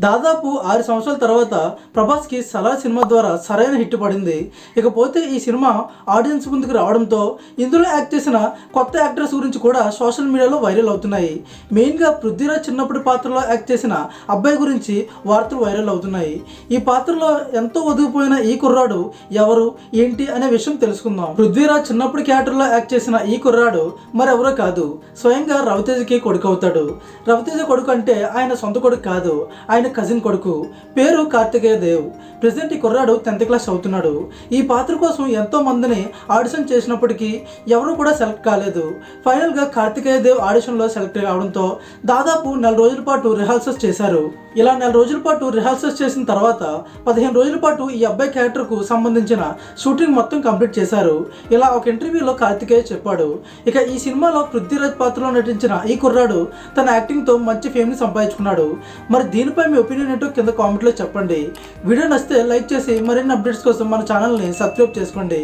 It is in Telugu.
దాదాపు 6 సంవత్సరాల తర్వాత ప్రభాస్కి సలార్ సినిమా ద్వారా సరైన హిట్ పడింది. ఇకపోతే ఈ సినిమా ఆడియన్స్ ముందుకు రావడంతో ఇందులో యాక్ట్ చేసిన కొత్త యాక్టర్స్ గురించి కూడా సోషల్ మీడియాలో వైరల్ అవుతున్నాయి. మెయిన్గా పృథ్వీరాజ్ చిన్నప్పటి పాత్రలో యాక్ట్ చేసిన అబ్బాయి గురించి వార్తలు వైరల్ అవుతున్నాయి. ఈ పాత్రలో ఎంతో ఒదిగిపోయిన ఈ కుర్రాడు ఎవరు ఏంటి అనే విషయం తెలుసుకుందాం. పృథ్వీరాజ్ చిన్నప్పటి క్యారెక్టర్లో యాక్ట్ చేసిన ఈ కుర్రాడు మరెవరో కాదు, స్వయంగా రవితేజకి కొడుకు అవుతాడు. రవితేజ కొడుకు అంటే ఆయన సొంత కొడుకు కాదు, ఆయన కజిన్ కొడుకు. పేరు కార్తికేయ దేవ్. ప్రెసెంట్ ఈ కుర్రాడు 10th క్లాస్ చదువుతున్నాడు. ఈ పాత్ర కోసం ఎంతో మందిని ఆడిషన్ చేసినప్పటికీ ఎవరు కూడా సెలెక్ట్ కాలేదు. ఫైనల్గా కార్తికేయ దేవ్ ఆడిషన్లో సెలెక్ట్ కావడంతో దాదాపు 4 రోజుల పాటు రిహార్సల్స్ చేశారు. ఇలా 4 రోజుల పాటు రిహార్సల్స్ చేసిన తర్వాత 15 రోజుల పాటు ఈ అబ్బాయి క్యారెక్టర్కు సంబంధించిన షూటింగ్ మొత్తం కంప్లీట్ చేశారు. ఇలా ఒక ఇంటర్వ్యూలో కార్తికేయ చెప్పాడు. ఇక ఈ సినిమాలో పృథ్వీరాజ్ పాత్రలో నటించిన ఈ కుర్రాడు తన యాక్టింగ్తో మంచి ఫేమ్ని సంపాదించుకున్నాడు. మరి దీనిపై మీ ఒపీనియన్ ఏంటో కింద కామెంట్లో చెప్పండి. వీడియో నచ్చితే లైక్ చేసి మరిన్ని అప్డేట్స్ కోసం మన ఛానల్ని సబ్స్క్రైబ్ చేసుకోండి.